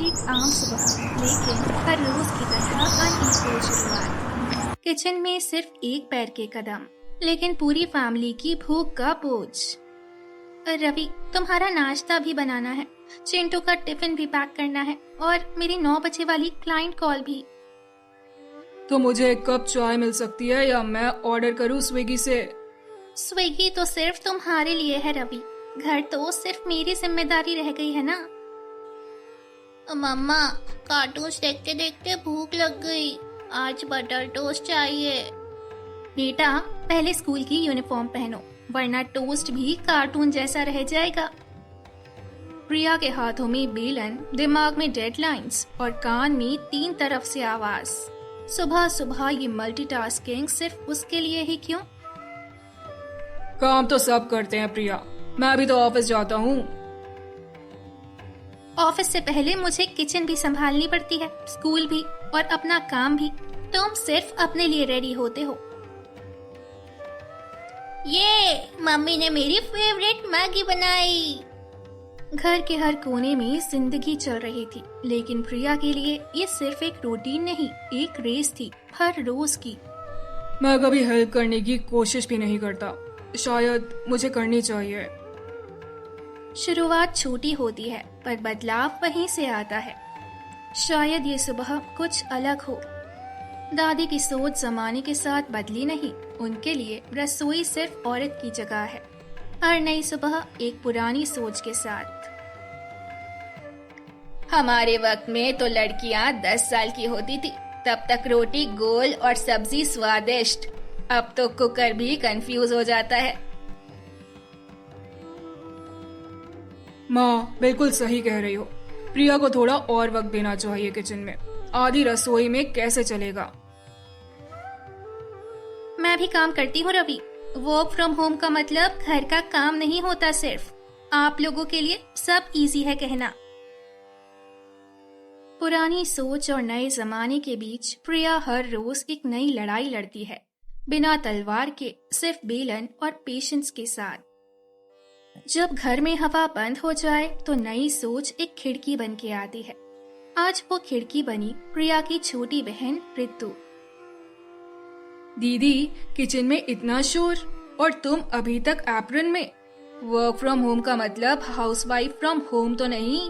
एक आम सुबह, लेकिन हर रोज की तरह अनइक्वल शुरुआत। किचन में सिर्फ एक पैर के कदम, लेकिन पूरी फैमिली की भूख का बोझ। रवि, तुम्हारा नाश्ता भी बनाना है, चिंटू का टिफिन भी पैक करना है और मेरी 9 बजे वाली क्लाइंट कॉल भी। तो मुझे एक कप चाय मिल सकती है या मैं ऑर्डर करूँ स्विगी से? स्विगी तो सिर्फ तुम्हारे लिए है रवि, घर तो सिर्फ मेरी जिम्मेदारी रह गई है ना। मम्मा, कार्टून्स देखते देखते भूख लग गई, आज बटर टोस्ट चाहिए। बेटा, पहले स्कूल की यूनिफॉर्म पहनो, वरना टोस्ट भी कार्टून जैसा रह जाएगा। प्रिया के हाथों में बेलन, दिमाग में डेडलाइंस और कान में 3 तरफ से आवाज। सुबह सुबह ये मल्टीटास्किंग सिर्फ उसके लिए ही क्यों? काम तो सब करते हैं प्रिया, मैं भी तो ऑफिस जाता हूँ। ऑफिस से पहले मुझे किचन भी संभालनी पड़ती है, स्कूल भी और अपना काम भी। तुम सिर्फ अपने लिए रेडी होते हो। ये मम्मी ने मेरी फेवरेट मैगी बनाई। घर के हर कोने में जिंदगी चल रही थी, लेकिन प्रिया के लिए ये सिर्फ एक रूटीन नहीं, एक रेस थी, हर रोज की। मैं कभी हेल्प करने की कोशिश भी नहीं करता, शायद मुझे करनी चाहिए। शुरुआत छोटी होती है, पर बदलाव वहीं से आता है। शायद ये सुबह कुछ अलग हो। दादी की सोच जमाने के साथ बदली नहीं, उनके लिए रसोई सिर्फ औरत की जगह है। हर नई सुबह एक पुरानी सोच के साथ। हमारे वक्त में तो लड़कियां 10 साल की होती थी, तब तक रोटी गोल और सब्जी स्वादिष्ट। अब तो कुकर भी कंफ्यूज हो जाता है। माँ बिल्कुल सही कह रही हो, प्रिया को थोड़ा और वक्त देना चाहिए किचन में, आधी रसोई में कैसे चलेगा। मैं भी काम करती हूँ रवि, वर्क फ्रॉम होम का मतलब घर का काम नहीं होता सिर्फ। आप लोगों के लिए सब इजी है कहना। पुरानी सोच और नए जमाने के बीच प्रिया हर रोज एक नई लड़ाई लड़ती है, बिना तलवार के, सिर्फ बेलन और पेशेंस के साथ। जब घर में हवा बंद हो जाए तो नई सोच एक खिड़की बन के आती है। आज वो खिड़की बनी प्रिया की छोटी बहन रितु। दीदी, किचन में इतना शोर और तुम अभी तक एप्रन में। वर्क फ्रॉम होम का मतलब हाउसवाइफ फ्रॉम होम तो नहीं।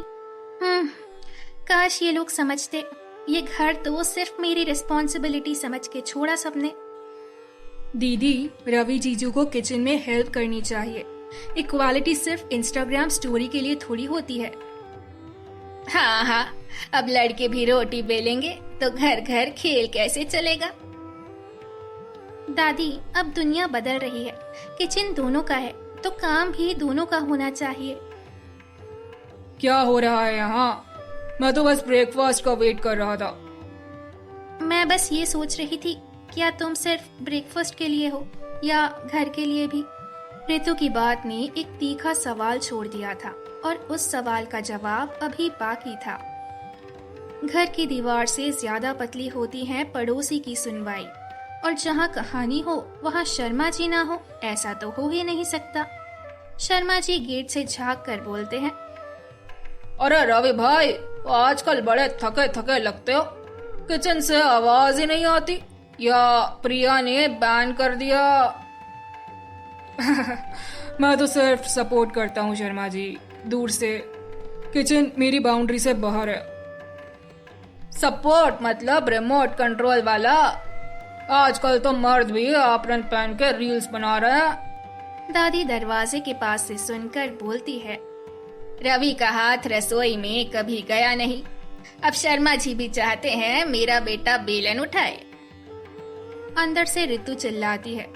काश ये लोग समझते। ये घर तो सिर्फ मेरी रिस्पॉन्सिबिलिटी समझ के छोड़ा सबने। दीदी, रवि जीजू को किचन में हेल्प करनी चाहिए। इक्वालिटी सिर्फ इंस्टाग्राम स्टोरी के लिए थोड़ी होती है। हाँ हाँ, अब लड़के भी रोटी बेलेंगे तो घर घर खेल कैसे चलेगा? दादी, अब दुनिया बदल रही है, किचन दोनों का है तो काम भी दोनों का होना चाहिए। क्या हो रहा है यहाँ? मैं तो बस ब्रेकफास्ट का वेट कर रहा था। मैं बस ये सोच रही थी, क्या तुम सिर्फ ब्रेकफास्ट के लिए हो या घर के लिए भी? रितु की बात ने एक तीखा सवाल छोड़ दिया था और उस सवाल का जवाब अभी बाकी था। घर की दीवार से ज्यादा पतली होती है पड़ोसी की सुनवाई, और जहाँ कहानी हो वहाँ शर्मा जी ना हो, ऐसा तो हो ही नहीं सकता। शर्मा जी गेट से झांक कर बोलते हैं, अरे रवि भाई, आजकल बड़े थके थके लगते हो, किचन से आवाज ही नहीं आती, या प्रिया ने बैन कर दिया? मैं तो सिर्फ सपोर्ट करता हूँ शर्मा जी, दूर से। किचन मेरी बाउंड्री से बाहर है। सपोर्ट मतलब रिमोट कंट्रोल वाला? आजकल तो मर्द भी एप्रन पहन के रील्स बना रहे हैं। दादी दरवाजे के पास से सुनकर बोलती है, रवि का हाथ रसोई में कभी गया नहीं। अब शर्मा जी भी चाहते हैं मेरा बेटा बेलन उठाए। अंदर से रितु चिल्लाती है,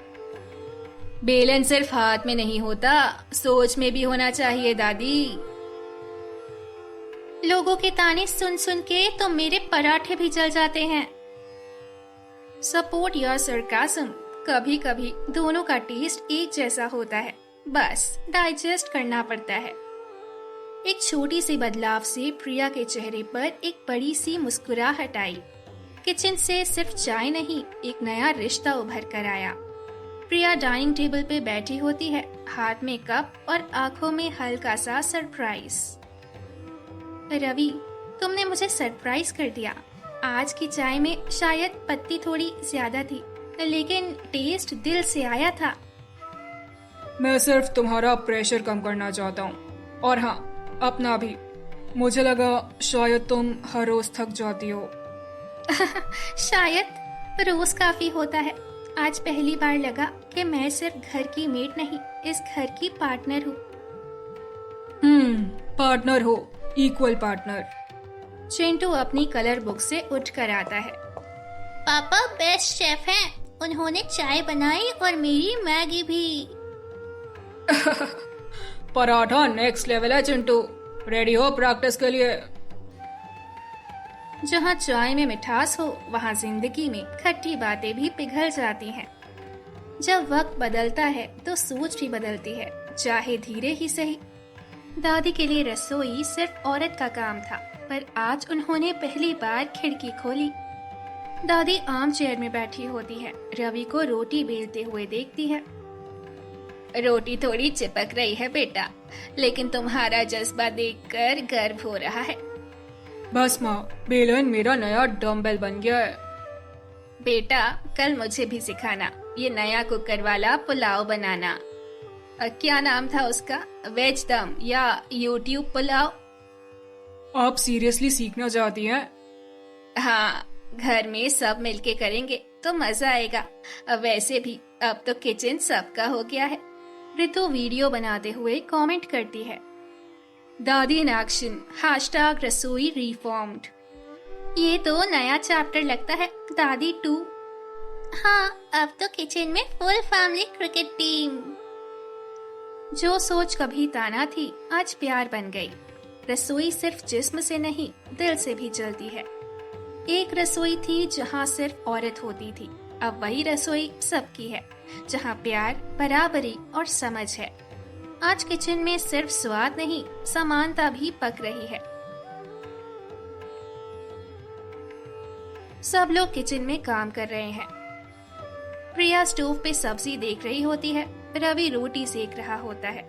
बेलन सिर्फ हाथ में नहीं होता, सोच में भी होना चाहिए दादी। लोगों के ताने सुन सुन के तो मेरे पराठे भी जल जाते हैं। सपोर्ट या सरकाज़म, कभी कभी दोनों का टेस्ट एक जैसा होता है, बस डाइजेस्ट करना पड़ता है। एक छोटी सी बदलाव से प्रिया के चेहरे पर एक बड़ी सी मुस्कुराहट आई। किचन से सिर्फ चाय नहीं, एक नया रिश्ता उभर कर आया। प्रिया डाइनिंग टेबल पे बैठी होती है, हाथ में कप और आंखों में हल्का सा सरप्राइज। रवि, तुमने मुझे सरप्राइज कर दिया। आज की चाय में शायद पत्ती थोड़ी ज्यादा थी, लेकिन टेस्ट दिल से आया था। मैं सिर्फ तुम्हारा प्रेशर कम करना चाहता हूँ, और हाँ, अपना भी। मुझे लगा शायद तुम हर रोज थक जाती हो। शायद रोज काफी होता है। आज पहली बार लगा कि मैं सिर्फ घर की मेड नहीं, इस घर की पार्टनर हूँ। पार्टनर हो, इक्वल पार्टनर। चिंटू अपनी कलर बुक से उठकर आता है। पापा बेस्ट शेफ हैं। उन्होंने चाय बनाई और मेरी मैगी भी। पराठा नेक्स्ट लेवल है चिंटू। रेडी हो प्रैक्टिस के लिए? जहाँ चाय में मिठास हो, वहाँ जिंदगी में खट्टी बातें भी पिघल जाती हैं। जब वक्त बदलता है तो सोच भी बदलती है, चाहे धीरे ही सही। दादी के लिए रसोई सिर्फ औरत का काम था, पर आज उन्होंने पहली बार खिड़की खोली। दादी आर्म चेयर में बैठी होती है, रवि को रोटी बेलते हुए देखती है। रोटी थोड़ी चिपक रही है बेटा, लेकिन तुम्हारा जज्बा देखकर गर्व हो रहा है। बस माँ, बेलन मेरा नया डम्बेल बन गया है। बेटा, कल मुझे भी सिखाना ये नया कुकर वाला पुलाव बनाना। क्या नाम था उसका? वेज दम या यूट्यूब पुलाव? आप सीरियसली सीखना चाहती हैं? हाँ, घर में सब मिलके करेंगे तो मजा आएगा। वैसे भी अब तो किचन सबका हो गया है। ऋतु वीडियो बनाते हुए कमेंट करती है। दादी इन एक्शन, हैशटैग रसोई रिफॉर्म्ड। ये तो नया चैप्टर लगता है, दादी 2। हाँ, अब तो किचन में फुल फैमिली क्रिकेट टीम। जो सोच कभी ताना थी, आज प्यार बन गई। रसोई सिर्फ जिस्म से नहीं, दिल से भी जलती है। एक रसोई थी जहाँ सिर्फ औरत होती थी, अब वही रसोई सबकी है, जहाँ प्यार, बराबरी और समझ है। आज किचन में सिर्फ स्वाद नहीं, समानता भी पक रही है। सब लोग किचन में काम कर रहे हैं। प्रिया स्टोव पे सब्जी देख रही होती है, रवि रोटी सेक रहा होता है।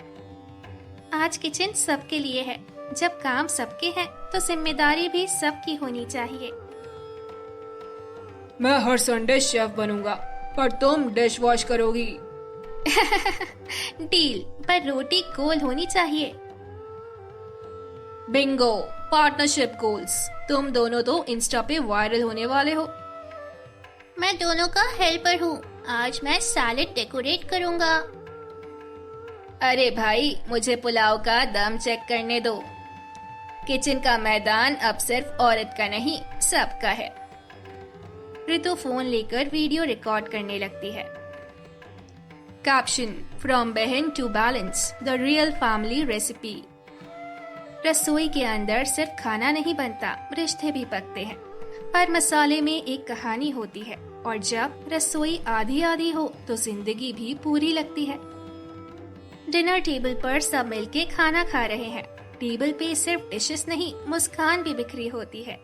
आज किचन सबके लिए है। जब काम सबके हैं, तो जिम्मेदारी भी सबकी होनी चाहिए। मैं हर संडे शेफ बनूंगा, पर तुम डिश वॉश करोगी। डील, पर रोटी गोल होनी चाहिए। Bingo, partnership goals. तुम दोनों तो इंस्टा पे वायरल होने वाले हो। मैं दोनों का हेल्पर हूँ। आज मैं सैलेड डेकोरेट करूँगा। अरे भाई, मुझे पुलाव का दम चेक करने दो। किचन का मैदान अब सिर्फ औरत का नहीं, सबका है। ऋतु फोन लेकर वीडियो रिकॉर्ड करने लगती है। कैप्शन, फ्रॉम बहन to balance, the real family recipe. रसोई के अंदर सिर्फ खाना नहीं बनता, रिश्ते भी पकते हैं। हर मसाले में एक कहानी होती है, और जब रसोई आधी आधी हो तो जिंदगी भी पूरी लगती है। डिनर टेबल पर सब मिलके खाना खा रहे हैं। टेबल पे सिर्फ डिशेस नहीं, मुस्कान भी बिखरी होती है।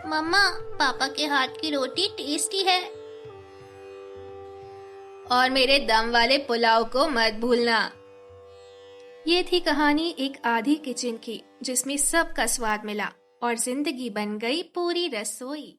मम्मा, पापा के हाथ की रोटी टेस्टी है। और मेरे दम वाले पुलाव को मत भूलना। ये थी कहानी एक आधी किचन की, जिसमें सबका स्वाद मिला और जिंदगी बन गई पूरी रसोई।